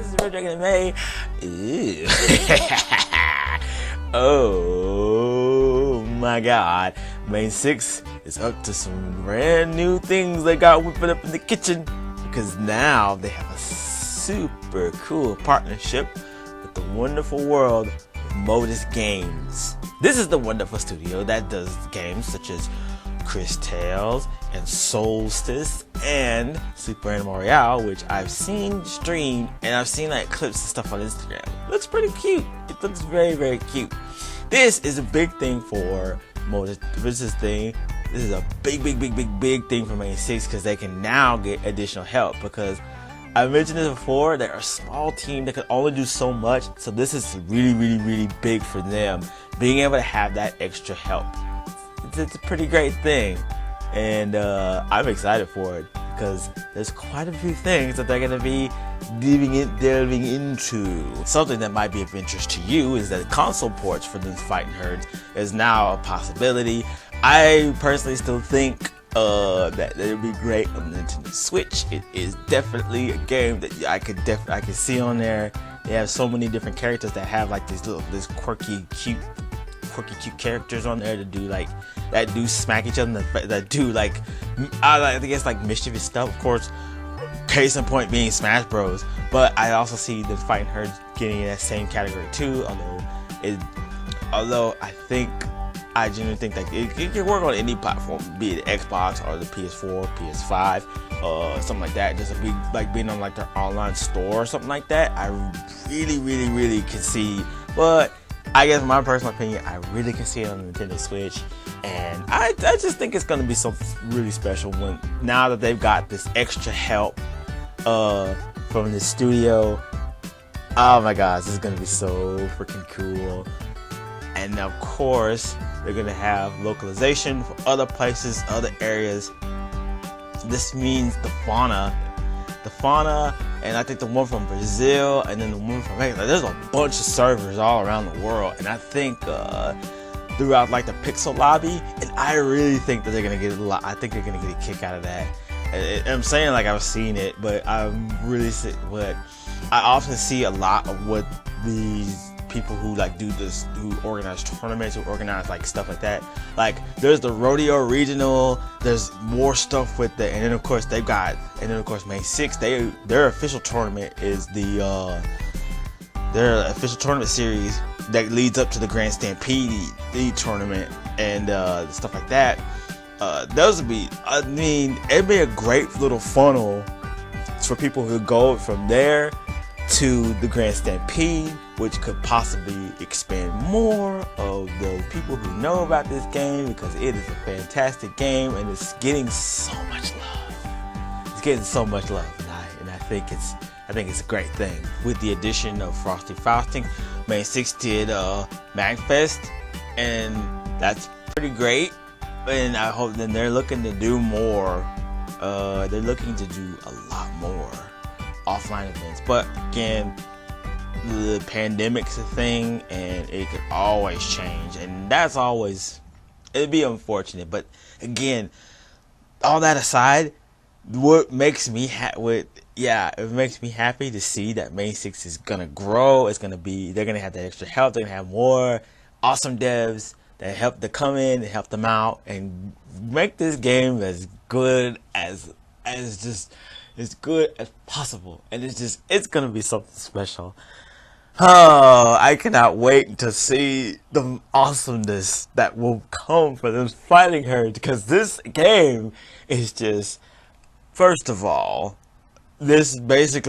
this is Red Dragon and May. Ew. Oh my god. Mane6 is up to some brand new things they got whipping up in the kitchen, because now they have a super cool partnership with the wonderful world of Modus Games. This is the wonderful studio that does games such as Chris Tales and Solstice and Super Animal Royale, which I've seen streamed and I've seen like clips and stuff on Instagram. It looks pretty cute. It looks very, very cute. This is a big thing for Modus. This is a big thing for Mane6, because they can now get additional help, because I mentioned this before, they're a small team that can only do so much, so this is really big for them, being able to have that extra help. It's a pretty great thing, and I'm excited for it, because there's quite a few things that they're going to be delving into. Something that might be of interest to you is that console ports for these fighting herds is now a possibility. I personally still think that it would be great on the Nintendo Switch. It is definitely a game that I could see on there. They have so many different characters that have like this quirky cute characters on there that do smack each other, that do I guess like mischievous stuff. Of course, case in point being Smash Bros. But I also see the fighting herds getting in that same category too. Although I genuinely think that it can work on any platform, be it Xbox or the PS4, PS5, something like that. Just being on like their online store or something like that. I really can see, but I guess in my personal opinion, I really can see it on the Nintendo Switch, and I just think it's gonna be something really special now that they've got this extra help from the studio. Oh my gosh, this is gonna be so freaking cool. And of course, they're gonna have localization for other places, other areas. This means the fauna, and I think the one from Brazil and then the one from Mexico. There's a bunch of servers all around the world, and I think throughout like the Pixel lobby, and I really think that they're gonna get a lot. I think they're gonna get a kick out of that. I'm saying like I've seen it, but I often see a lot of what these people who who organize tournaments, who organize like stuff like that. Like there's the Rodeo Regional, there's more stuff with it, and then of course Mane6, their official tournament is their official tournament series that leads up to the Grand Stampede tournament and stuff like that. It'd be a great little funnel for people who go from there to the Grand Stampede, which could possibly expand more of the people who know about this game, because it is a fantastic game and it's getting so much love. It's getting so much love, and I think it's a great thing. With the addition of Frosty Fausting, Mane6 did MagFest, and that's pretty great. And I hope that they're looking to do more. They're looking to do a lot more offline events, but again, the pandemic's a thing and it could always change, and it'd be unfortunate. But again, all that aside, what makes me it makes me happy to see that Mane6 is gonna grow. They're gonna have that extra help. They're gonna have more awesome devs that come in and help them out and make this game as good as good as possible. And it's gonna be something special. Oh, I cannot wait to see the awesomeness that will come for this fighting herd, because this game is just, first of all, this is like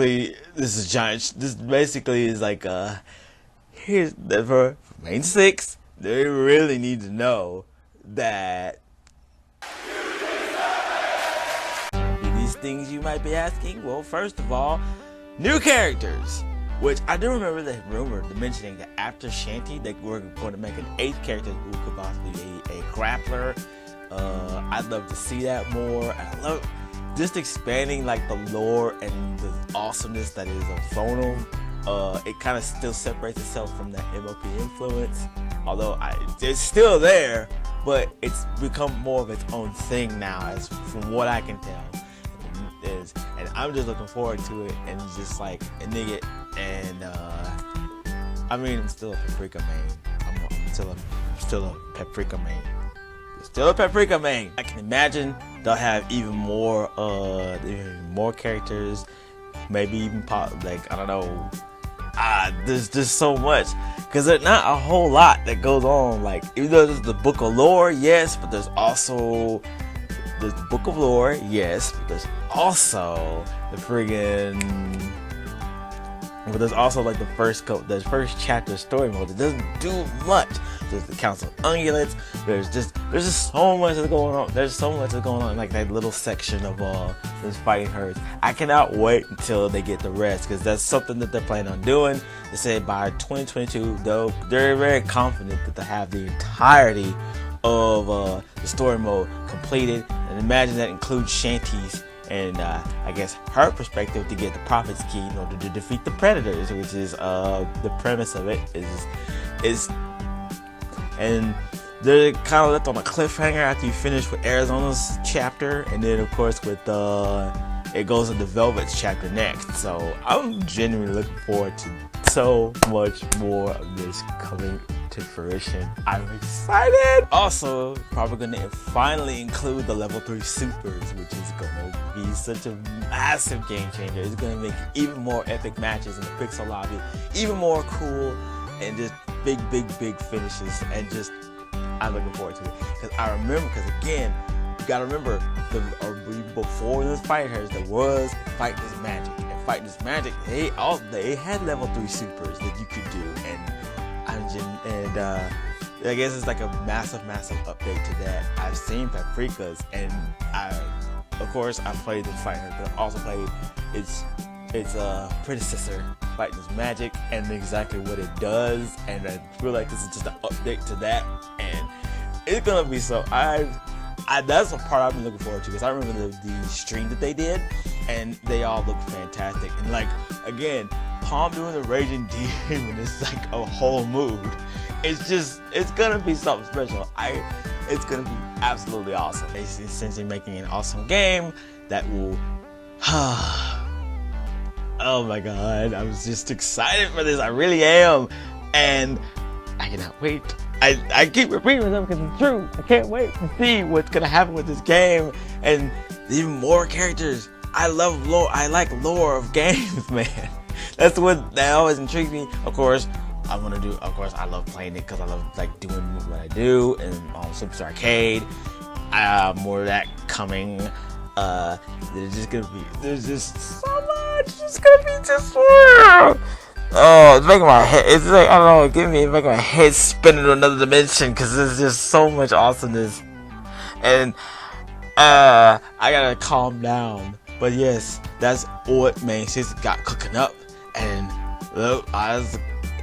here's for Mane6. They really need to know that these things you might be asking. Well, first of all, new characters, which I do remember the rumor mentioning that after Shanty, that we're going to make an 8th character who could possibly be a grappler. I'd love to see that more. I love just expanding like the lore and the awesomeness that is of Zonal. It kind of still separates itself from that MOP influence, although it's still there, but it's become more of its own thing now, as from what I can tell. is, and I'm just looking forward to it, and just like a nigga. And I mean, I'm still a Paprika main. I'm still a Paprika main. Still a Paprika main. I can imagine they'll have even more characters, maybe even like, I don't know. There's just so much, because there's not a whole lot that goes on. Like, even though there's the book of lore, yes, but there's the book of lore, yes, but there's also the friggin'. But there's also like the first chapter story mode that doesn't do much. There's the Council of Ungulates. There's just so much that's going on. There's so much that's going on, like that little section of this fighting herds. I cannot wait until they get the rest, because that's something that they're planning on doing. They said by 2022, though, they're very confident that they have the entirety of the story mode completed. And imagine that includes Shanty's and I guess her perspective to get the Prophet's Key in order to defeat the Predators, which is the premise of it is, and they're kind of left on a cliffhanger after you finish with Arizona's chapter, and then of course with it goes into Velvet's chapter next. So I'm genuinely looking forward to so much more of this coming to fruition. I'm excited. Also, probably gonna finally include the level 3 supers, which is gonna be such a massive game changer. It's gonna make even more epic matches in the pixel lobby, even more cool, and just big finishes. And just, I'm looking forward to it, because again, you gotta remember, before this Fighting Herds, there was Fighting is Magic, and Fighting is Magic, they had level 3 supers that you could do, and I guess it's like a massive update to that. I've seen Paprika's, and of course I played the Fighting Herds, but I've also played its predecessor, Fighting is Magic, and exactly what it does, and I feel like this is just an update to that, and it's gonna be so. That's the part I've been looking forward to, because I remember the stream that they did, and they all look fantastic. And like, again, Palm doing the Raging Demon is like a whole mood. It's gonna be something special. It's gonna be absolutely awesome. It's essentially making an awesome game that will. Oh my god, I was just excited for this. I really am, and I cannot wait. I keep repeating myself because it's true. I can't wait to see what's gonna happen with this game, and even more characters. I love lore. I like lore of games, man. That's what that always intrigues me. Of course, I love playing it because I love like doing what I do, and on Super Arcade. More of that coming. There's just so much. It's gonna be just more. Oh, it's making my head. It's like, I don't know, making my head spin into another dimension, because there's just so much awesomeness, and I gotta calm down. But yes, that's what Mane6 got cooking up, and look, all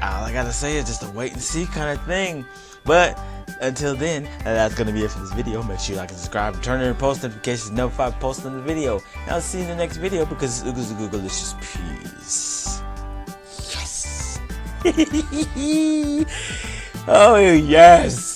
I gotta say is just a wait and see kind of thing. But until then, that's gonna be it for this video. Make sure you like and subscribe, turn on post notifications, notify posting the video. And I'll see you in the next video, because Google-licious peace. Oh yes!